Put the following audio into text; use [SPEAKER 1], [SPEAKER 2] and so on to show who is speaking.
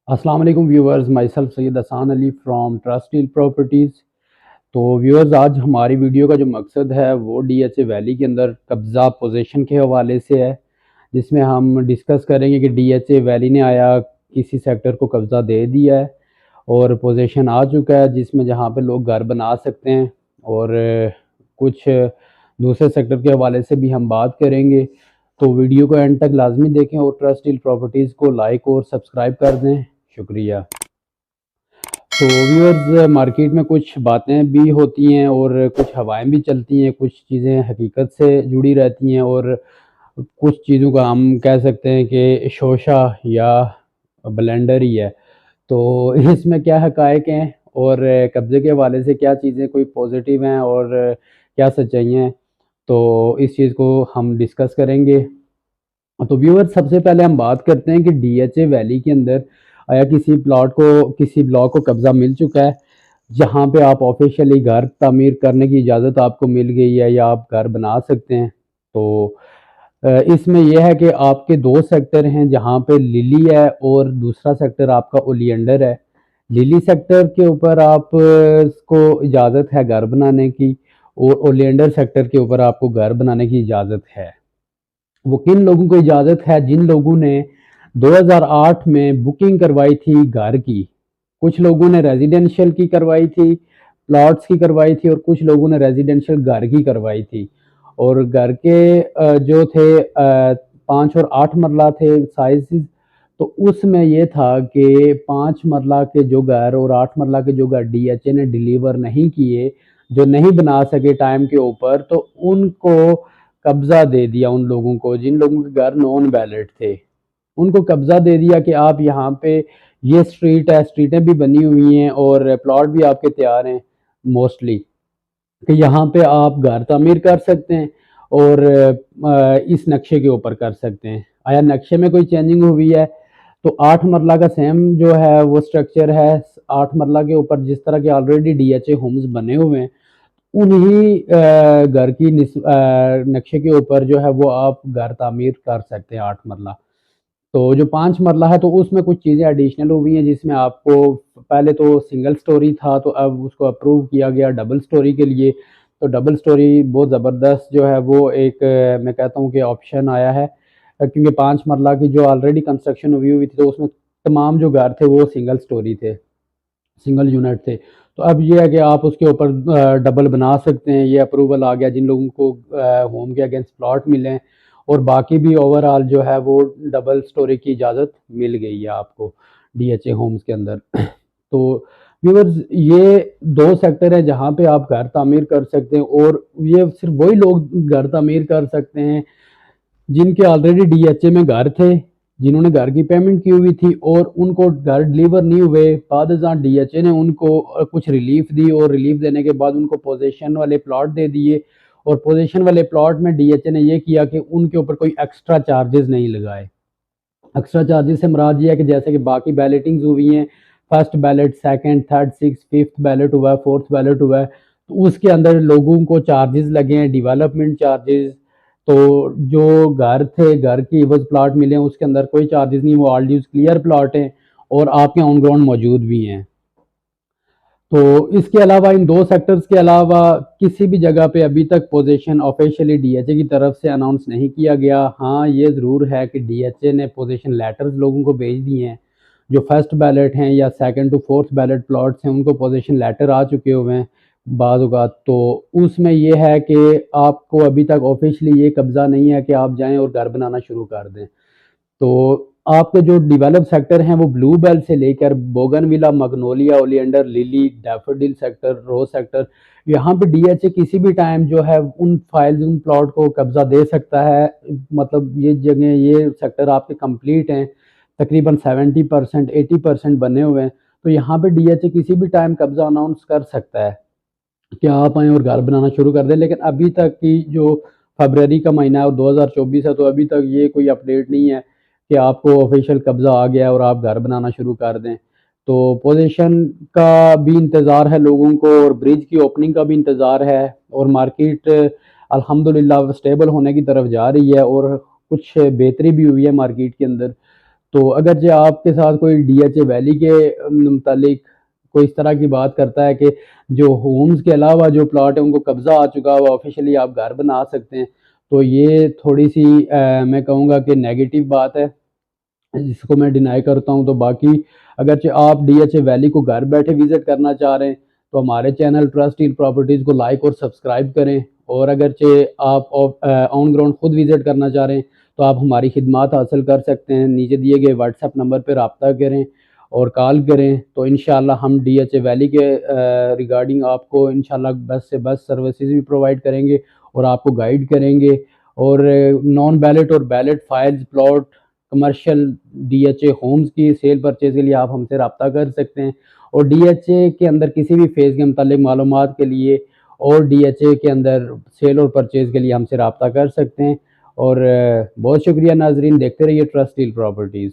[SPEAKER 1] अस्सलाम वालेकुम viewers, myself Syed Hasan Ali from trust deal properties. तो व्यूअर्स, आज हमारी वीडियो का जो मकसद है वो डीएचए वैली के अंदर कब्ज़ा पोजीशन के हवाले से है, जिसमें हम डिस्कस करेंगे कि डीएचए वैली ने आया किसी सेक्टर को कब्ज़ा दे दिया है और पोजीशन आ चुका है जिसमें जहाँ पे लोग घर बना सकते हैं, और कुछ दूसरे सेक्टर के हवाले से भी हम बात करेंगे। तो वीडियो को एंड तक लाजमी देखें और ट्रस्ट डील प्रॉपर्टीज़ को लाइक और सब्सक्राइब कर दें। शुक्रिया। तो व्यूअर्स, मार्केट में कुछ बातें भी होती हैं और कुछ हवाएं भी चलती हैं, कुछ चीज़ें हकीकत से जुड़ी रहती हैं और कुछ चीज़ों का हम कह सकते हैं कि शोशा या ब्लेंडर ही है। तो इसमें क्या हकायक हैं और कब्ज़े के हवाले से क्या चीज़ें कोई पॉजिटिव हैं और क्या सच्चाइयाँ हैं, तो इस चीज़ को हम डिस्कस करेंगे। तो व्यूअर्स, सबसे पहले हम बात करते हैं कि डीएचए वैली के अंदर आया किसी ब्लॉक को कब्जा मिल चुका है जहां पे आप ऑफिशियली घर तामीर करने की इजाज़त आपको मिल गई है या आप घर बना सकते हैं। तो इसमें यह है कि आपके दो सेक्टर हैं जहां पे लिली है और दूसरा सेक्टर आपका ओलियंडर है। लिली सेक्टर के ऊपर आप को इजाज़त है घर बनाने की, और ओलियंडर सेक्टर के ऊपर आपको घर बनाने की इजाज़त है। वो किन लोगों को इजाज़त है? जिन लोगों ने 2008 में बुकिंग करवाई थी घर की। कुछ लोगों ने रेजिडेंशियल की करवाई थी, प्लॉट्स की करवाई थी, और कुछ लोगों ने रेजिडेंशियल घर की करवाई थी। और घर के जो थे 5 और 8 मरला थे साइज़। तो उसमें ये था कि 5 मरला के जो घर और 8 मरला के जो घर डीएचए ने डिलीवर नहीं किए, जो नहीं बना सके टाइम के ऊपर, तो उनको कब्जा दे दिया। उन लोगों को जिन लोगों के घर नॉन वैलिड थे, उनको कब्जा दे दिया कि आप यहाँ पे, ये स्ट्रीट है, स्ट्रीटें भी बनी हुई हैं और प्लॉट भी आपके तैयार हैं मोस्टली, कि यहाँ पे आप घर तामीर कर सकते हैं और इस नक्शे के ऊपर कर सकते हैं। आया नक्शे में कोई चेंजिंग हुई है? तो 8 मरला का सेम जो है वो स्ट्रक्चर है। 8 मरला के ऊपर जिस तरह के ऑलरेडी डीएचए होम्स बने हुए हैं, उन्हीं घर की नक्शे के ऊपर जो है वो आप घर तामीर कर सकते हैं 8 मरला। तो जो 5 मरला है तो उसमें कुछ चीज़ें एडिशनल हुई हैं, जिसमें आपको पहले तो सिंगल स्टोरी था, तो अब उसको अप्रूव किया गया डबल स्टोरी के लिए। तो डबल स्टोरी बहुत ज़बरदस्त जो है वो एक मैं कहता हूँ कि ऑप्शन आया है, क्योंकि 5 मरला की जो ऑलरेडी कंस्ट्रक्शन हुई थी तो उसमें तमाम जो घर थे वो सिंगल स्टोरी थे, सिंगल यूनिट थे। तो अब ये है कि आप उसके ऊपर डबल बना सकते हैं। ये अप्रूवल आ गया जिन लोगों को होम के अगेंस्ट प्लॉट मिले हैं, और बाकी भी ओवरऑल जो है वो डबल स्टोरी की इजाज़त मिल गई है आपको डीएचए होम्स के अंदर। तो व्यूअर्स, ये दो सेक्टर है जहाँ पे आप घर तामीर कर सकते हैं, और ये सिर्फ वही लोग घर तामीर कर सकते हैं जिनके ऑलरेडी डीएचए में घर थे, जिन्होंने घर की पेमेंट की हुई थी और उनको घर डिलीवर नहीं हुए। बाद डीएचए ने उनको कुछ रिलीफ दी, और रिलीफ देने के बाद उनको पोजीशन वाले प्लॉट दे दिए, और पोजीशन वाले प्लॉट में डीएचए ने ये किया कि उनके ऊपर कोई एक्स्ट्रा चार्जेस नहीं लगाए। एक्स्ट्रा चार्जेस से मुराद ये है कि जैसे कि बाकी बैलेटिंग्स हुई हैं, first ballot, second, third, six, fifth ballot हुआ है, फोर्थ बैलेट हुआ है, तो उसके अंदर लोगों को चार्जेस लगे हैं, डेवलपमेंट चार्जेस। तो जो घर थे, घर की इवज प्लॉट मिले हैं, उसके अंदर कोई चार्जेस नहीं, वो ऑल ड्यूज क्लियर प्लॉट हैं और आपके ऑन ग्राउंड मौजूद भी हैं। तो इसके अलावा इन दो सेक्टर्स के अलावा किसी भी जगह पे अभी तक पोजीशन ऑफिशियली डीएचए की तरफ से अनाउंस नहीं किया गया। हाँ, ये ज़रूर है कि डीएचए ने पोजीशन लेटर्स लोगों को भेज दिए हैं। जो फर्स्ट बैलेट हैं या second to fourth ballot plots हैं, उनको पोजीशन लेटर आ चुके हुए हैं बाद औक़ात। तो उसमें ये है कि आपको अभी तक ऑफिशियली ये कब्ज़ा नहीं है कि आप जाएँ और घर बनाना शुरू कर दें। तो आपके जो डेवलप सेक्टर हैं वो ब्लू बेल से लेकर bougainvillea, magnolia, oleander, lily, daffodil sector, rose sector, यहाँ पे डीएचए किसी भी टाइम जो है उन फाइल्स, उन प्लॉट को कब्जा दे सकता है। मतलब ये जगह, ये सेक्टर आपके कंप्लीट हैं, तकरीबन 70% 80% बने हुए हैं। तो यहाँ पे डीएचए किसी भी टाइम कब्जा अनाउंस कर सकता है कि आप आएँ और घर बनाना शुरू कर दें। लेकिन अभी तक की जो फरवरी का महीना है और 2024 है, तो अभी तक ये कोई अपडेट नहीं है कि आपको ऑफिशियल कब्जा आ गया है और आप घर बनाना शुरू कर दें। तो पोजीशन का भी इंतज़ार है लोगों को, और ब्रिज की ओपनिंग का भी इंतज़ार है, और मार्केट अल्हम्दुलिल्लाह स्टेबल होने की तरफ जा रही है, और कुछ बेहतरी भी हुई है मार्केट के अंदर। तो अगर जो आपके साथ कोई DHA वैली के मुतालिक कोई इस तरह की बात करता है कि जो होम्स के अलावा जो प्लॉट है उनको कब्जा आ चुका हुआ, ऑफिशियली आप घर बना सकते हैं, तो ये थोड़ी सी मैं कहूँगा कि नेगेटिव बात है, जिसको मैं डिनाई करता हूँ। तो बाकी अगर आप DHA वैली को घर बैठे विजिट करना चाह रहे हैं तो हमारे चैनल ट्रस्ट डील प्रॉपर्टीज़ को लाइक और सब्सक्राइब करें, और अगर आप ऑन ग्राउंड खुद विजिट करना चाह रहे हैं तो आप हमारी खिदमात हासिल कर सकते हैं। नीचे दिए गए व्हाट्सएप नंबर पर रब्ता करें और कॉल करें, तो इंशाल्लाह हम DHA वैली के रिगार्डिंग आपको इंशाल्लाह बेस्ट से बेस्ट सर्विसेज भी प्रोवाइड करेंगे और आपको गाइड करेंगे। और नॉन बैलेट और ballot files, plot, commercial DHA homes की सेल परचेज के लिए आप हमसे रब्ता कर सकते हैं। और DHA के अंदर किसी भी फेज़ के मुतालिक मालूमात के लिए और DHA के अंदर सेल और परचेज के लिए हमसे रब्ता कर सकते हैं। और बहुत शुक्रिया नाजरीन, देखते रहिए ट्रस्ट डील प्रॉपर्टीज़।